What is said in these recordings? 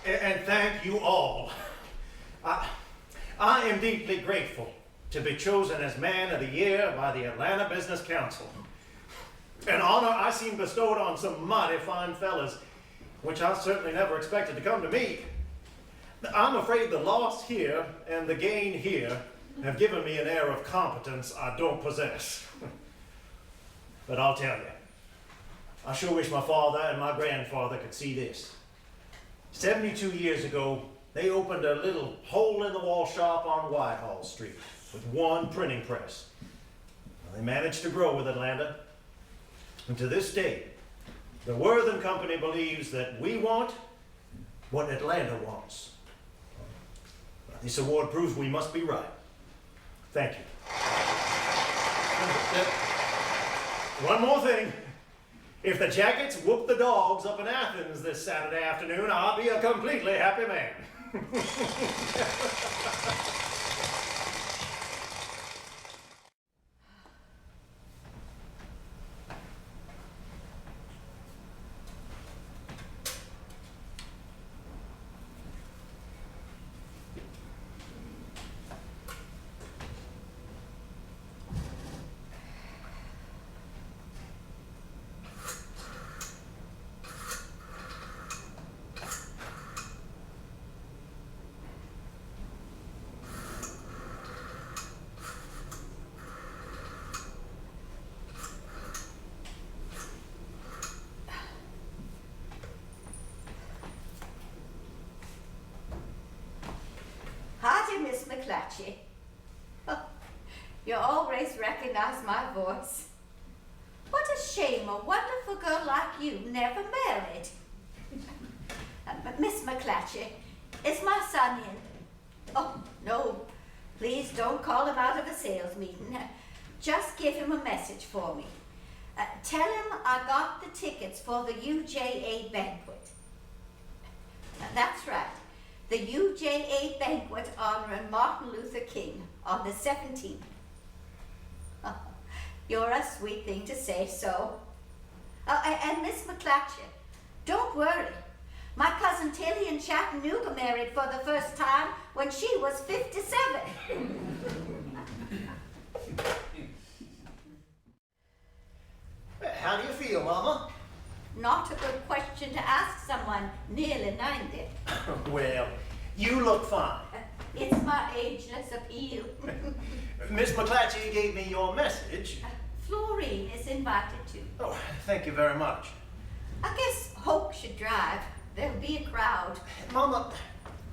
And thank you all. I am deeply grateful to be chosen as Man of the Year by the Atlanta Business Council. An honor I seen bestowed on some mighty fine fellas, which I certainly never expected to come to me. I'm afraid the loss here and the gain here have given me an air of competence I don't possess. But I'll tell you, I sure wish my father and my grandfather could see this. 72 years ago, they opened a little hole-in-the-wall shop on Whitehall Street with one printing press. They managed to grow with Atlanta. And to this day, the Worthen Company believes that we want what Atlanta wants. This award proves we must be right. Thank you. One more thing. If the Jackets whoop the Dogs up in Athens this Saturday afternoon, I'll be a completely happy man. Howdy, Miss McClatchy. Oh, you always recognize my voice. What a shame a wonderful girl like you never married. But Miss McClatchy, is my son in? Oh, no, please don't call him out of a sales meeting. Just give him a message for me. Tell him I got the tickets for the UJA banquet. That's right. The UJA banquet honoring Martin Luther King on the 17th. Oh, you're a sweet thing to say so. And Miss McClatchy, don't worry. My cousin Tilly in Chattanooga married for the first time when she was 57. How do you feel, Mama? Not a good question to ask someone nearly 90. Well, you look fine. It's my ageless appeal. Miss McClatchy gave me your message. Florine is invited too. Oh, thank you very much. I guess Hope should drive. There'll be a crowd. Mama,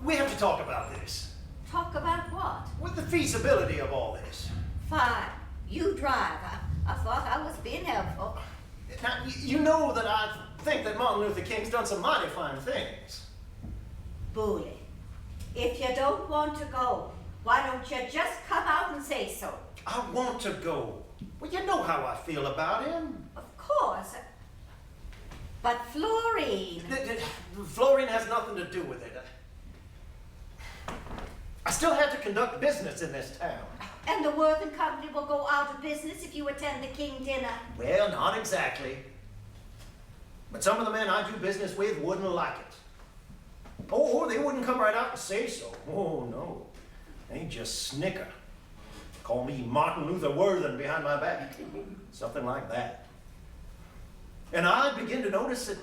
we have to talk about this. Talk about what? With the feasibility of all this. Fine. You drive. I thought I was being helpful. Now, you know that I think that Martin Luther King's done some mighty fine things. Bully, if you don't want to go, why don't you just come out and say so? I want to go. Well, you know how I feel about him. Of course. But Florine... Florine has nothing to do with it. I still have to conduct business in this town. And the Worthen Company will go out of business if you attend the King dinner. Well, not exactly. But some of the men I do business with wouldn't like it. Oh, they wouldn't come right out and say so. Oh, no. They just snicker. Call me Martin Luther Worthen behind my back. Something like that. And I begin to notice that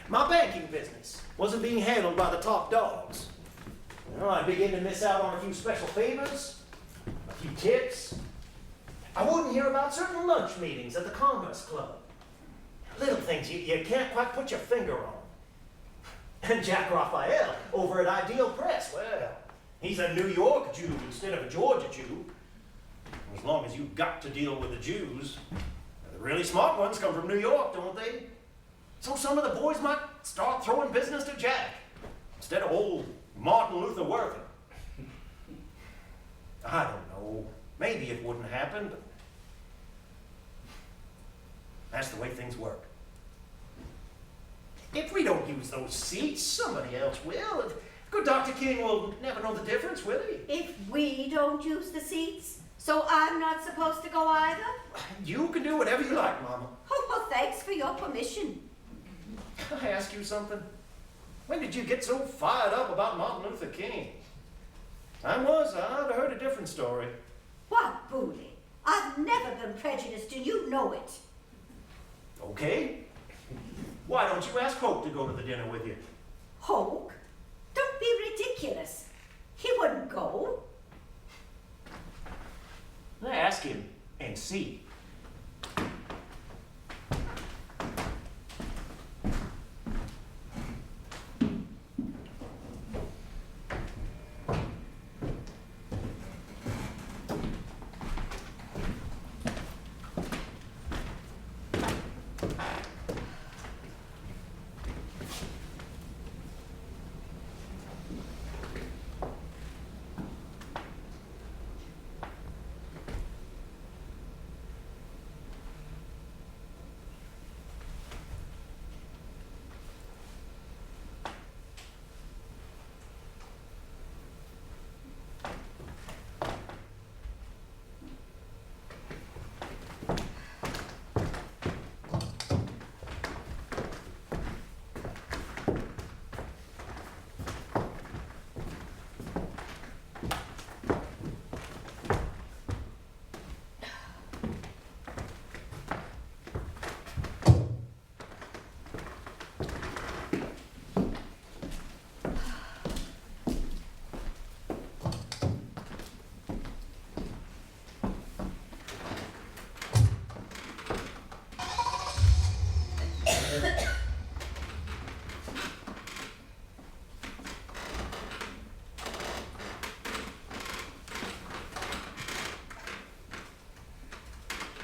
my banking business wasn't being handled by the top dogs. You know, I begin to miss out on a few special favors, a few tips. I wouldn't hear about certain lunch meetings at the Commerce Club. Little things you can't quite put your finger on. And Jack Raphael over at Ideal Press, well, he's a New York Jew instead of a Georgia Jew. As long as you've got to deal with the Jews, the really smart ones come from New York, don't they? So some of the boys might start throwing business to Jack instead of old Martin Luther Worthen. I don't know. Maybe it wouldn't happen, but that's the way things work. If we don't use those seats, somebody else will. Good Dr. King will never know the difference, will he? If we don't use the seats, so I'm not supposed to go either? You can do whatever you like, Mama. Oh, well, thanks for your permission. Can I ask you something? When did you get so fired up about Martin Luther King? I'd have heard a different story. What, Bully? I've never been prejudiced and you know it. Okay. Why don't you ask Hope to go to the dinner with you? Hoke? Don't be ridiculous. He wouldn't go. Ask him and see.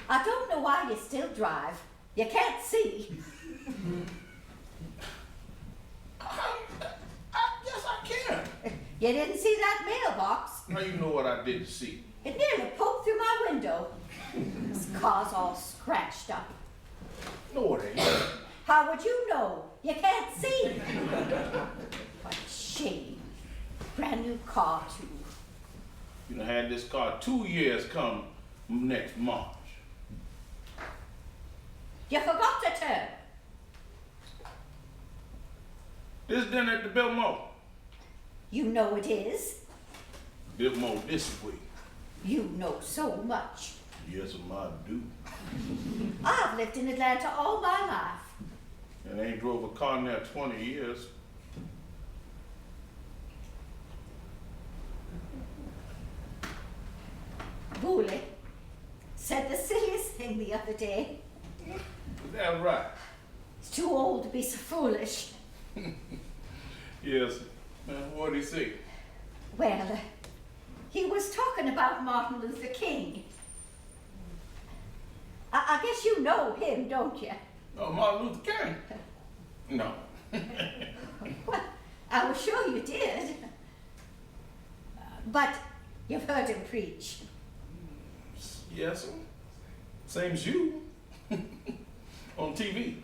I don't know why you still drive. You can't see. Yes, I can. You didn't see that mailbox? How you know what I didn't see? It nearly poked through my window. This car's all scratched up. No, it ain't. How would you know? You can't see. What a shame. Brand new car, too. You done had this car 2 years come next March. You forgot to turn. This dinner at the Biltmore. You know it is. Biltmore this way. You know so much. Yes, I do. I've lived in Atlanta all my life. And I ain't drove a car in there 20 years. Bully said the silliest thing the other day. Is that right? He's too old to be so foolish. Yes. What'd he say? Well, he was talking about Martin Luther King. I guess you know him, don't you? Oh, Martin Luther King? No. Well, I was sure you did. But you've heard him preach. Yes, sir. Same as you. On TV.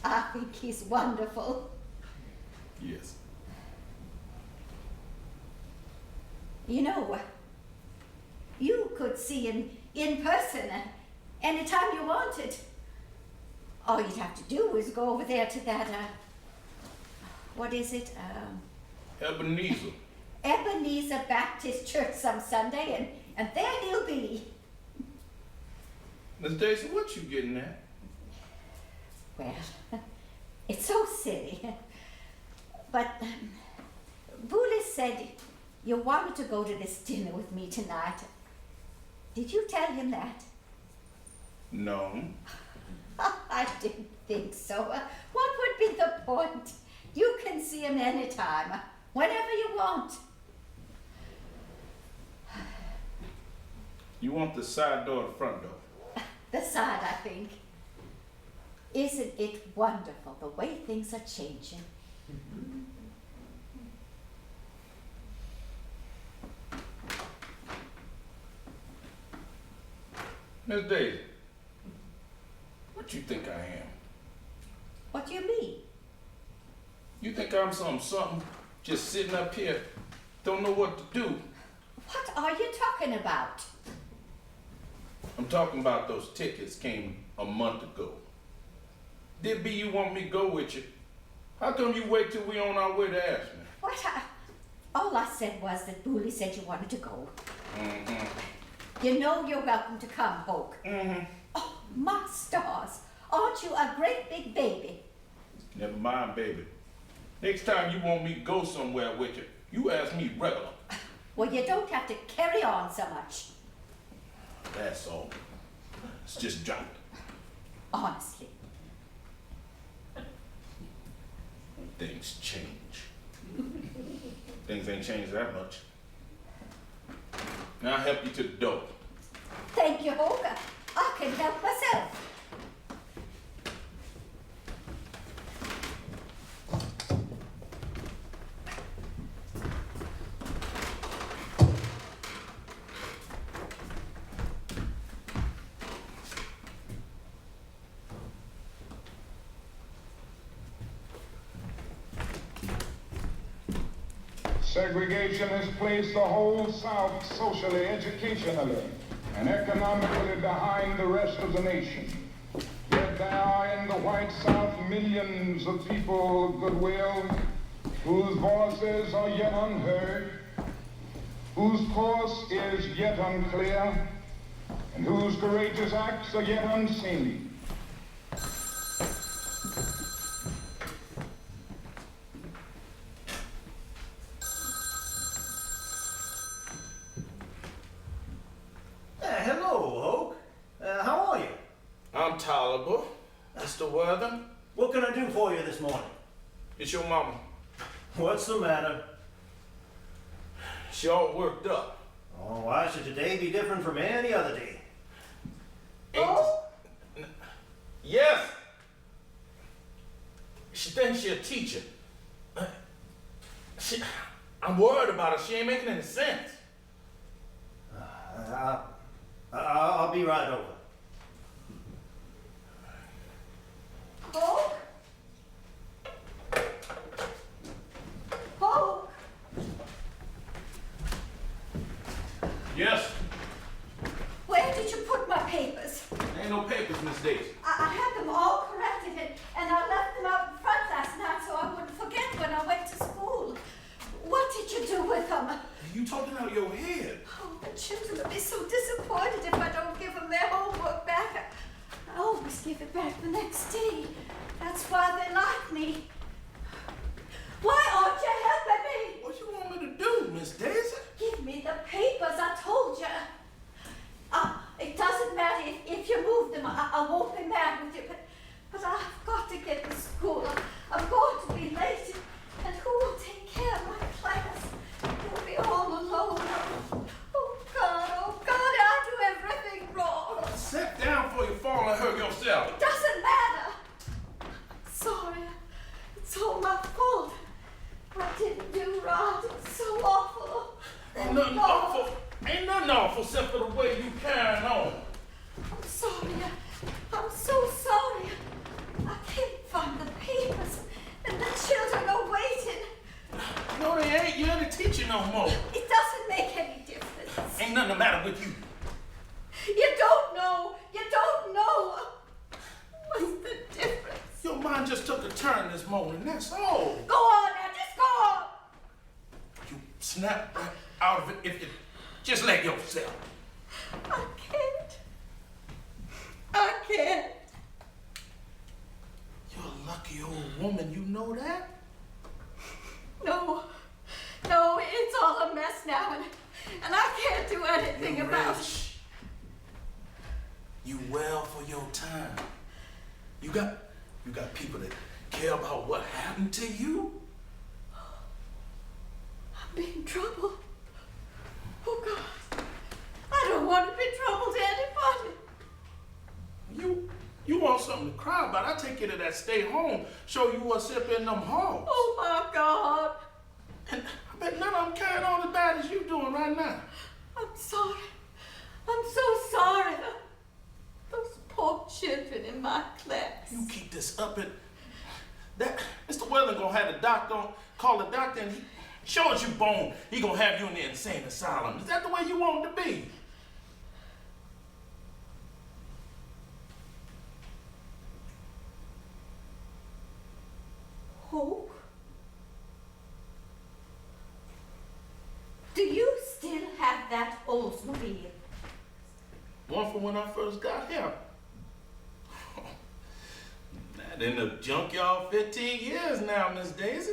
I think he's wonderful. Yes. You know, you could see him in person anytime you wanted. All you'd have to do is go over there to that, what is it? Ebenezer. Ebenezer Baptist Church some Sunday, and there he'll be. Miss Daisy, what you getting at? Well, it's so silly. But Bullis said you wanted to go to this dinner with me tonight. Did you tell him that? No. I didn't think so. What would be the point? You can see him anytime, whenever you want. You want the side door or the front door? The side, I think. Isn't it wonderful the way things are changing? Miss Daisy, what you think I am? What do you mean? You think I'm something, just sitting up here, don't know what to do? What are you talking about? I'm talking about those tickets came a month ago. Did be you want me to go with you, How come you wait till we on our way to ask me? What? All I said was that Booley said you wanted to go. Mm-hmm. You know you're welcome to come, Hoke. Mm-hmm. Oh, my stars. Aren't you a great big baby? Never mind, baby. Next time you want me to go somewhere with you, you ask me regular. Well, you don't have to carry on so much. That's all. It's just junk. Honestly. Things change. Things ain't changed that much. Now I'll help you to the door. Thank you, Hoke. I can help myself. Segregation has placed the whole South socially, educationally, and economically behind the rest of the nation. Yet there are in the white South millions of people of goodwill whose voices are yet unheard, whose course is yet unclear, and whose courageous acts are yet unseen. Hello, Hoke. How are you? I'm tolerable. Mr. Worthing, What can I do for you this morning? it's your mama. What's the matter? She all worked up. Oh, why should today be different from any other day? Oh? Yes. She thinks she's a teacher. I'm worried about her. She ain't making any sense. I'll be right over. Hoke? Hoke? Yes. Where did you put my papers? Ain't no papers, Miss Daisy. I had them all corrected and I left them out in front last night so I wouldn't forget when I went to school. What did you do with them? You talking out your head. Oh, the children will be so disappointed if I don't give them their homework back. I always give it back the next day. That's why they like me. Why aren't you helping me? What you want me to do, Miss Daisy? Give me the papers, I told you. It doesn't matter if you move them. I won't be mad with you, but I've got to get to school. I'm going to be late, and who will take care of my class? You'll be all alone. Oh God, I do everything wrong. Sit down before you fall and hurt yourself. It doesn't matter. Sorry, it's all my fault. I didn't do right. It's so awful. Ain't nothing awful. Ain't nothing awful except for the way you carrying on. I'm sorry. I'm so sorry. I can't find the papers, and the children are waiting. No, they ain't. You ain't a teacher no more. It doesn't make any difference. Ain't nothing the matter with you. You don't know. You don't know. What's the difference? Your mind just took a turn this morning, that's all. Go on now, just go on. You snap right out of it if you just let yourself. I can't. I can't. You're a lucky old woman, you know that? No, it's all a mess now, and I can't do anything You're about it. rich. You well for your time. You got people that care about what happened to you? I'm in trouble. Oh God, I don't want to be trouble to anybody. You want something to cry about? I take you to that stay home, show you what's up in them halls. Oh my God. And I bet none of them carrying on as bad as you doing right now. I'm sorry. I'm so sorry. Those poor children in my class. You keep this up and that Mr. Worthing gonna have the doctor call the doctor and he shows you bone. He gonna have you in the insane asylum. Is that the way you want it to be? Hope? Oldsmobile. One from when I first got here. That in the junkyard 15 years now, Miss Daisy.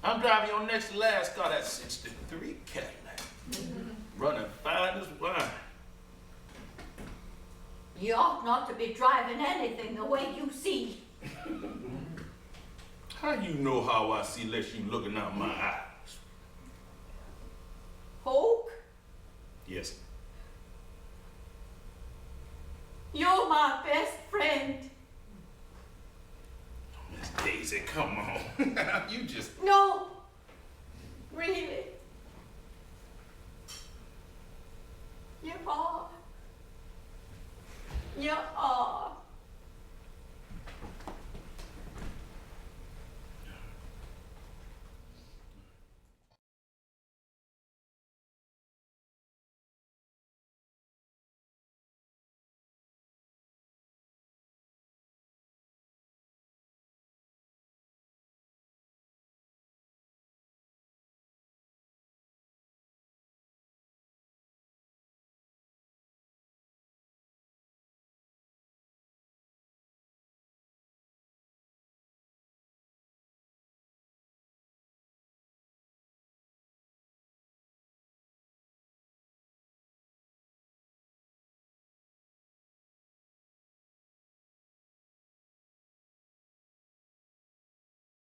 I'm driving your next to last car, that 63 Cadillac. Running fine as wine. You ought not to be driving anything the way you see. How you know how I see unless you looking out my eyes? Hoke, Yes. you're my best friend. Miss Daisy, come on. You just... No, really.